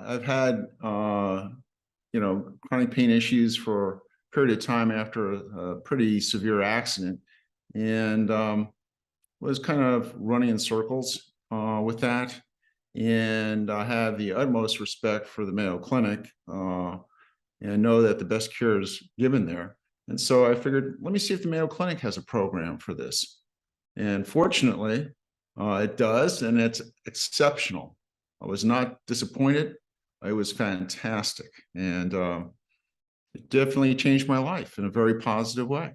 I've had, chronic pain issues for a period of time after a pretty severe accident, and was kind of running in circles with that. And I have the utmost respect for the Mayo Clinic, and know that the best care is given there. And so I figured, let me see if the Mayo Clinic has a program for this. And fortunately, it does, and it's exceptional. I was not disappointed. It was fantastic. And it definitely changed my life in a very positive way.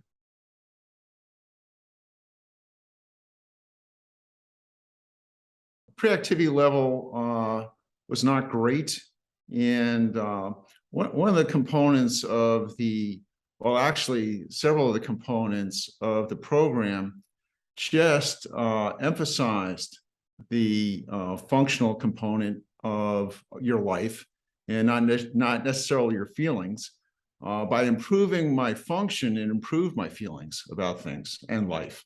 Pre-activity level was not great. And one of the components of well, actually, several of the components of the program just emphasized the functional component of your life and not necessarily your feelings. By improving my function, and improve my feelings about things and life.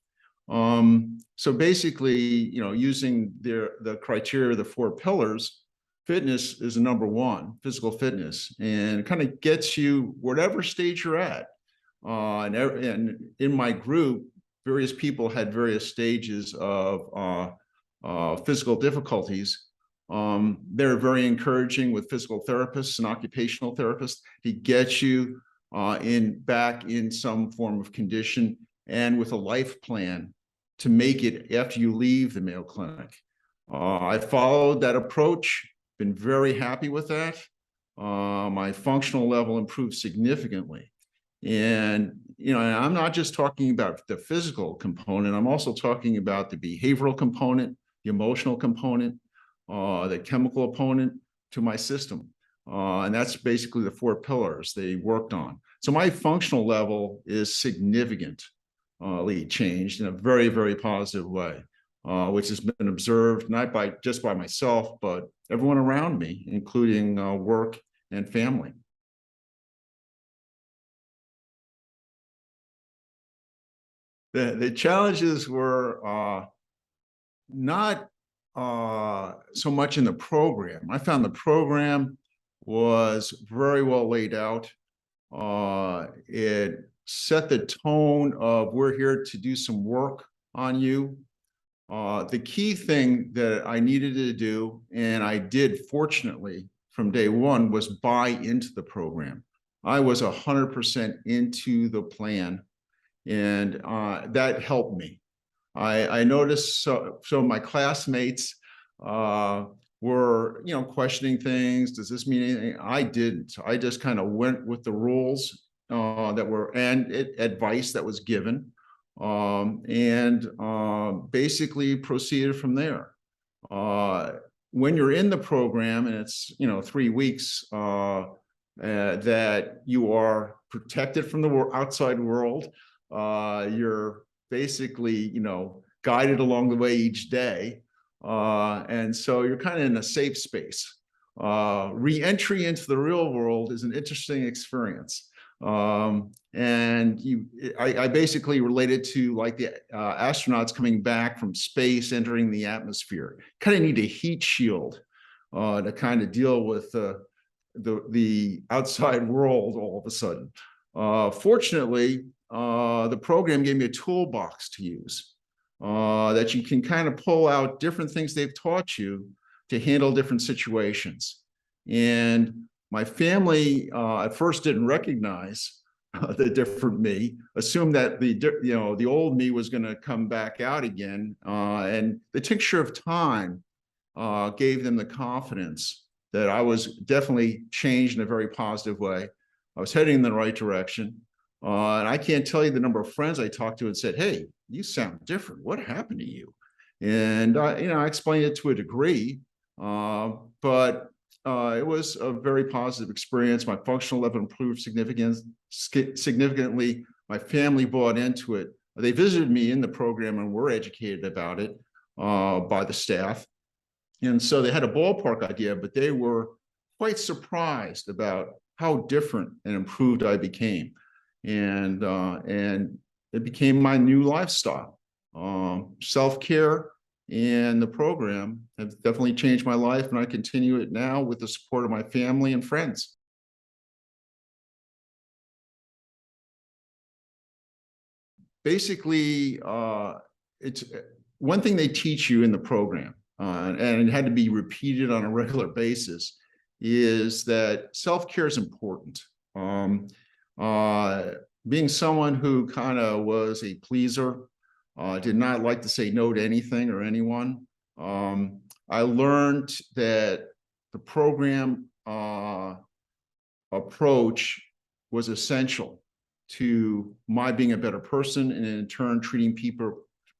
So basically, using the criteria, the 4 pillars, fitness is number 1, physical fitness, and it kind of gets you whatever stage you're at. And in my group, various people had various stages of physical difficulties. They're very encouraging with physical therapists and occupational therapists to get you back in some form of condition, and with a life plan to make it after you leave the Mayo Clinic. I followed that approach, been very happy with that. My functional level improved significantly. And, I'm not just talking about the physical component, I'm also talking about the behavioral component, the emotional component, the chemical component to my system. And that's basically the 4 pillars they worked on. So my functional level is significantly changed in a very, very positive way, which has been observed not just by myself, but everyone around me, including work and family. The challenges were not so much in the program. I found the program was very well laid out. It set the tone of, we're here to do some work on you. The key thing that I needed to do, and I did fortunately from day one, was buy into the program. I was 100% into the plan, and that helped me. I noticed so my classmates were, questioning things. Does this mean anything? I didn't. I just kind of went with the rules that were, and advice that was given, and basically proceeded from there. When you're in the program, and it's 3 weeks, that you are protected from the outside world. You're basically, guided along the way each day. And so you're kind of in a safe space. Re-entry into the real world is an interesting experience. And I basically related to like the astronauts coming back from space, entering the atmosphere. Kind of need a heat shield to kind of deal with the outside world all of a sudden. Fortunately, the program gave me a toolbox to use that you can kind of pull out different things they've taught you to handle different situations. And my family at first didn't recognize the different me, assumed that the old me was going to come back out again. And the tincture of time gave them the confidence that I was definitely changed in a very positive way. I was heading in the right direction. And I can't tell you the number of friends I talked to and said, "Hey, you sound different. What happened to you?" And I explained it to a degree, but it was a very positive experience. My functional level improved significantly. My family bought into it. They visited me in the program and were educated about it by the staff. And so they had a ballpark idea, but they were quite surprised about how different and improved I became. And it became my new lifestyle. Self-care, And the program has definitely changed my life, and I continue it now with the support of my family and friends. Basically, it's one thing they teach you in the program, and it had to be repeated on a regular basis, is that self-care is important. Being someone who kind of was a pleaser, did not like to say no to anything or anyone, I learned that the program approach was essential to my being a better person, and in turn treating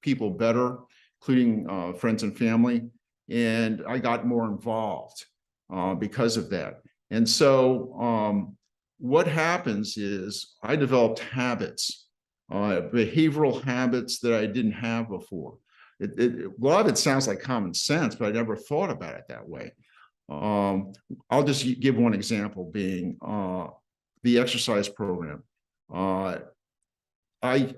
people better, including friends and family. And I got more involved because of that. And so what happens is I developed habits, behavioral habits that I didn't have before. A lot of it sounds like common sense, but I never thought about it that way. I'll just give one example, being the exercise program. I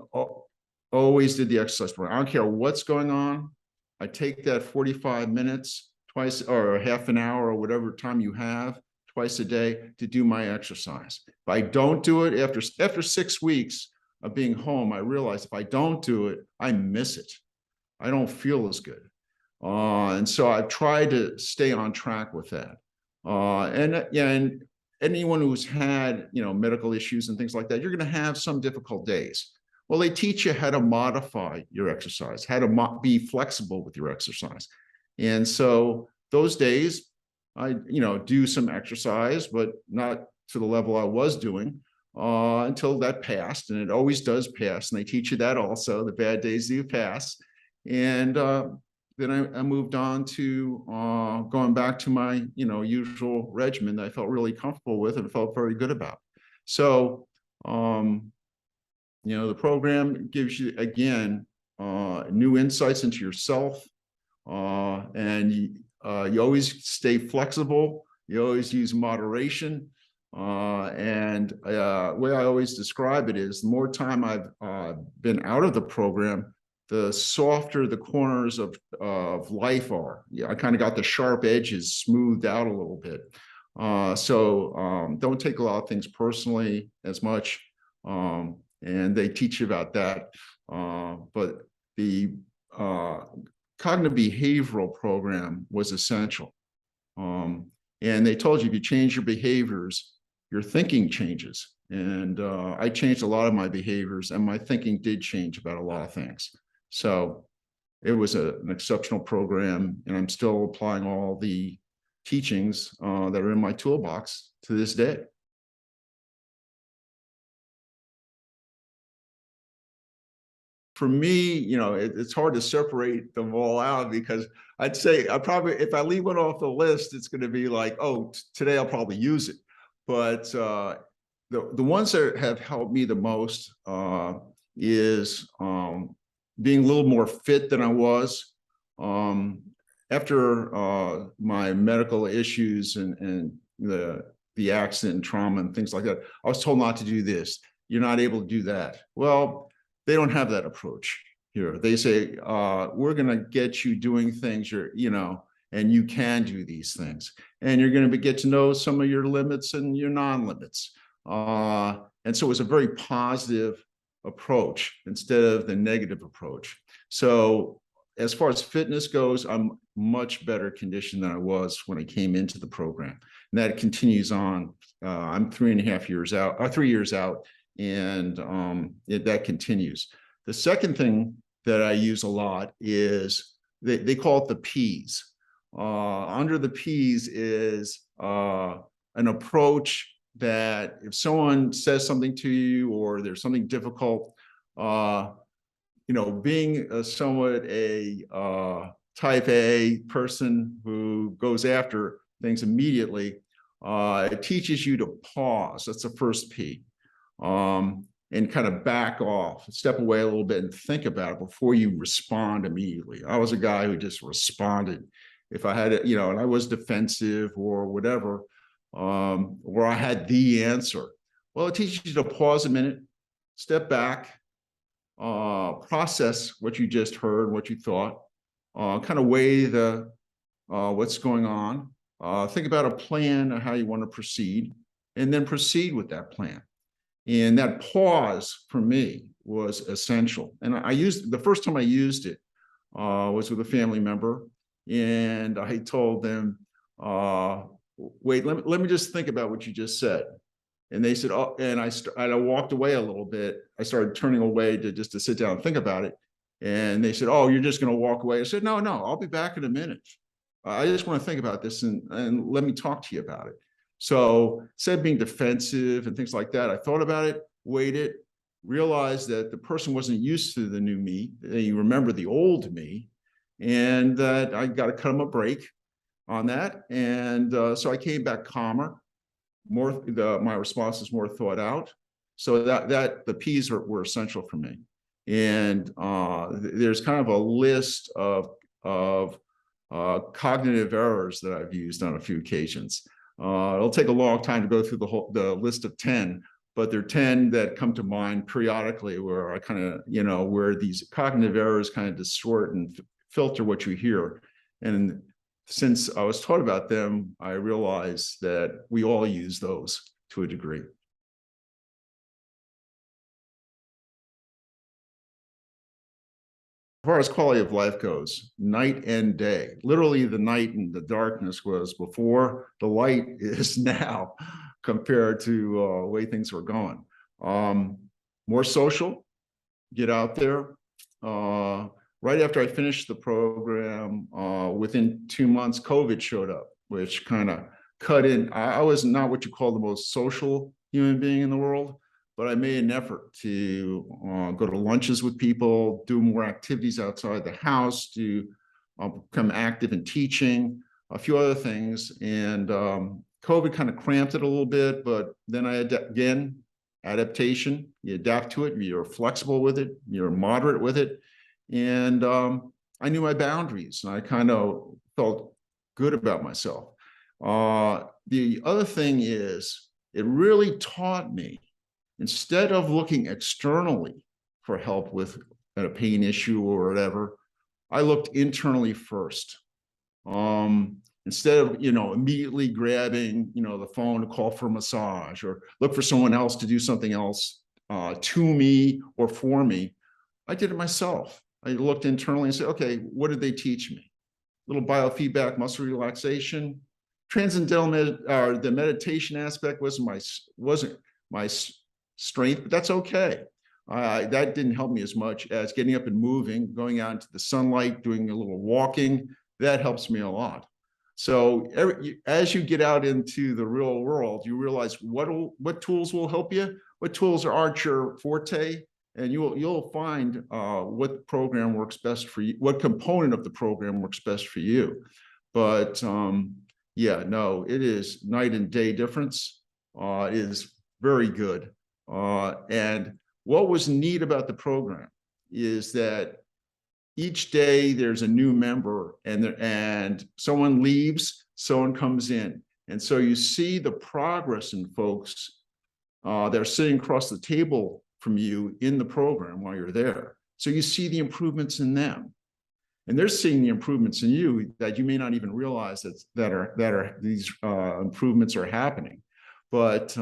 always did the exercise program. I don't care what's going on. I take that 45 minutes twice, or half an hour, or whatever time you have, twice a day, to do my exercise. If I don't do it, after 6 weeks of being home, I realized if I don't do it, I miss it. I don't feel as good. And so I've tried to stay on track with that. And anyone who's had, medical issues and things like that, you're going to have some difficult days. Well, they teach you how to modify your exercise, how to be flexible with your exercise. And so those days, I, do some exercise, but not to the level I was doing until that passed. And it always does pass. And they teach you that also. The bad days do pass. And then I moved on to going back to my, usual regimen that I felt really comfortable with and felt very good about. So, the program gives you, again, new insights into yourself, and you always stay flexible. You always use moderation. And the way I always describe it is, the more time I've been out of the program, the softer the corners of life are. Yeah, I kind of got the sharp edges smoothed out a little bit. So don't take a lot of things personally as much. And they teach you about that. But the cognitive behavioral program was essential. And they told you if you change your behaviors, your thinking changes. And I changed a lot of my behaviors, and my thinking did change about a lot of things. So it was an exceptional program, and I'm still applying all the teachings that are in my toolbox to this day. For me, it's hard to separate them all out, because I'd say if I leave one off the list, it's going to be like, oh, today I'll probably use it. But the ones that have helped me the most is being a little more fit than I was. After my medical issues and the accident and trauma and things like that, I was told not to do this. You're not able to do that. Well, they don't have that approach here. They say, we're going to get you doing things and you can do these things. And you're going to get to know some of your limits and your non-limits. And so it was a very positive approach instead of the negative approach. So as far as fitness goes, I'm much better conditioned than I was when I came into the program. And that continues on. I'm 3.5 years out, 3 years out, and that continues. The second thing that I use a lot is they call it the P's. Under the P's is an approach that if someone says something to you or there's something difficult, being somewhat a type A person who goes after things immediately, it teaches you to pause. That's the first P. And kind of back off, step away a little bit and think about it before you respond immediately. I was a guy who just responded. If I had, and I was defensive or whatever, or I had the answer. Well, it teaches you to pause a minute, step back, process what you just heard, what you thought, kind of weigh the what's going on, think about a plan of how you want to proceed, and then proceed with that plan. And that pause for me was essential. And I used the first time I used it was with a family member, and I told them, "Wait, let me just think about what you just said." And they said, "Oh," and I walked away a little bit. I started turning away to sit down and think about it. And they said, "Oh, you're just going to walk away?" I said, "No, I'll be back in a minute. I just want to think about this and let me talk to you about it." So instead of being defensive and things like that, I thought about it, waited, realized that the person wasn't used to the new me. They remember the old me, and that I got to cut them a break on that. And so I came back calmer, my response is more thought out. So that the P's were essential for me. And there's kind of a list of cognitive errors that I've used on a few occasions. It'll take a long time to go through the list of 10, but there are 10 that come to mind periodically where I kind of, where these cognitive errors kind of distort and filter what you hear. And since I was taught about them, I realized that we all use those to a degree. As far as quality of life goes, night and day, literally the night and the darkness was before, the light is now compared to the way things were going. More social, get out there. Right after I finished the program, within 2 months, COVID showed up, which kind of cut in. I was not what you call the most social human being in the world, but I made an effort to go to lunches with people, do more activities outside the house, to become active in teaching, a few other things. And COVID kind of cramped it a little bit, but then again, adaptation, you adapt to it, you're flexible with it, you're moderate with it. And I knew my boundaries, and I kind of felt good about myself. The other thing is, it really taught me, instead of looking externally for help with a pain issue or whatever, I looked internally first. Instead of, immediately grabbing, the phone to call for a massage or look for someone else to do something else to me or for me, I did it myself. I looked internally and said, okay, what did they teach me? Little biofeedback, muscle relaxation, transcendental the meditation aspect wasn't my strength, but that's okay. That didn't help me as much as getting up and moving, going out into the sunlight, doing a little walking. That helps me a lot. So as you get out into the real world, you realize what tools will help you, what tools aren't your forte, and you'll find what program works best for you, what component of the program works best for you. But yeah, no, it is night and day difference. It is very good. And what was neat about the program is that each day there's a new member, and someone leaves, someone comes in. And so you see the progress in folks that are sitting across the table from you in the program while you're there. So you see the improvements in them, and they're seeing the improvements in you that you may not even realize that these improvements are happening. But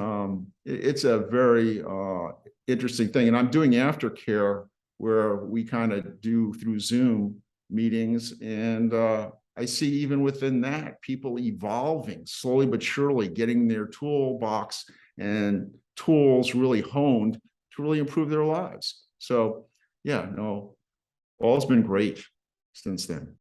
it's a very interesting thing. And I'm doing aftercare where we kind of do through Zoom meetings. And I see even within that, people evolving slowly but surely, getting their toolbox and tools really honed to really improve their lives. So yeah, no, all's been great since then.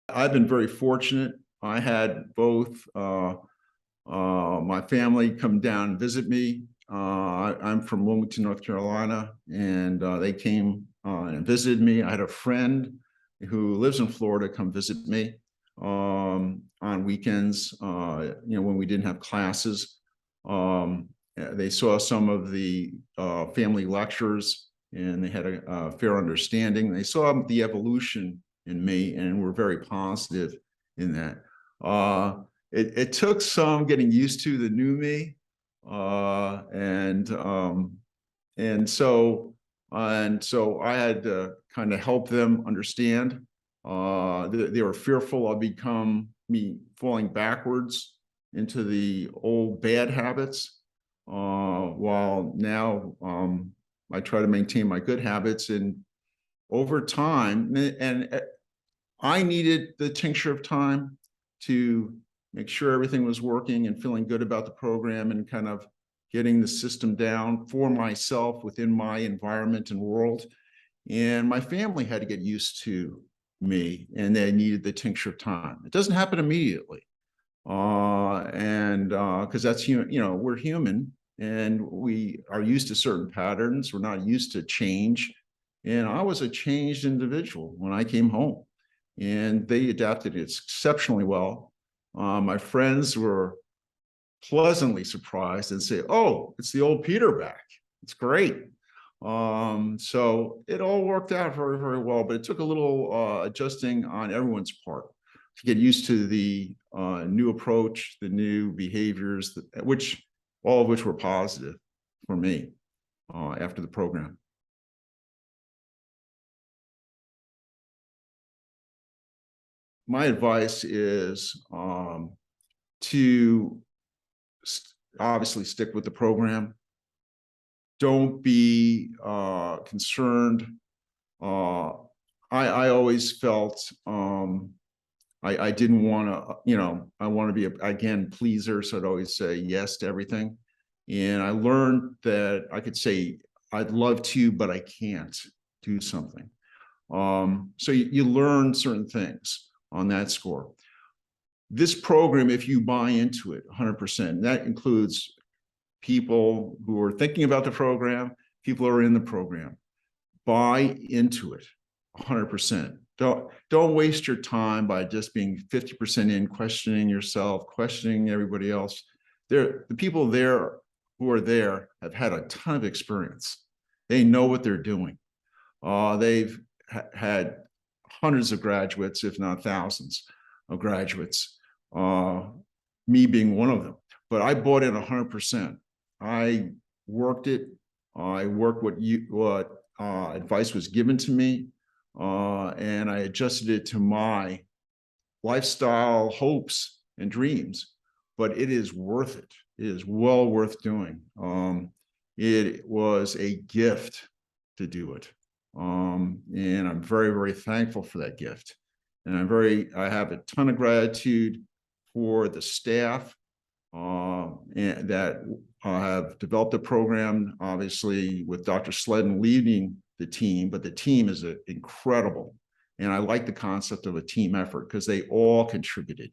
I've been very fortunate. I had both my family come down and visit me. I'm from Wilmington, North Carolina, and they came and visited me. I had a friend who lives in Florida come visit me on weekends, when we didn't have classes. They saw some of the family lectures, and they had a fair understanding. They saw the evolution in me, and were very positive in that. It took some getting used to the new me, and so I had to kind of help them understand. They were fearful of me falling backwards into the old bad habits, while now I try to maintain my good habits. And over time, and I needed the tincture of time to make sure everything was working and feeling good about the program and kind of getting the system down for myself within my environment and world. And my family had to get used to me, and they needed the tincture of time. It doesn't happen immediately. Because that's human, we're human and we are used to certain patterns. We're not used to change. And I was a changed individual when I came home, and they adapted it exceptionally well. My friends were pleasantly surprised and say, "Oh, it's the old Peter back. It's great." So it all worked out very, very well, but it took a little adjusting on everyone's part to get used to the new approach, the new behaviors, all of which were positive for me after the program. My advice is to obviously stick with the program. Don't be concerned. I always felt I didn't want to, I want to be, again, pleaser. So I'd always say yes to everything. And I learned that I could say, I'd love to, but I can't do something. So you learn certain things on that score. This program, if you buy into it 100%, that includes people who are thinking about the program, people who are in the program, buy into it 100%. Don't waste your time by just being 50% in, questioning yourself, questioning everybody else. The people there who are there have had a ton of experience. They know what they're doing. They've had hundreds of graduates, if not thousands of graduates, me being one of them. But I bought in 100%. I worked it. I worked what advice was given to me, and I adjusted it to my lifestyle, hopes, and dreams. But it is worth it. It is well worth doing. It was a gift to do it. And I'm very, very thankful for that gift. And I have a ton of gratitude for the staff and that have developed the program, obviously with Dr. Sledden leading the team, but the team is incredible. And I like the concept of a team effort because they all contributed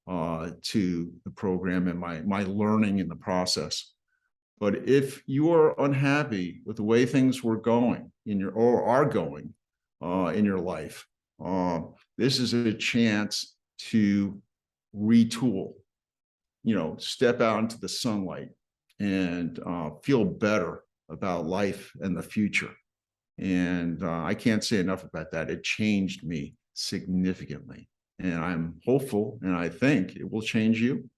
to the program and my learning in the process. But if you are unhappy with the way things were going or are going in your life, this is a chance to retool, step out into the sunlight and feel better about life and the future. And I can't say enough about that. It changed me significantly. And I'm hopeful, and I think it will change you.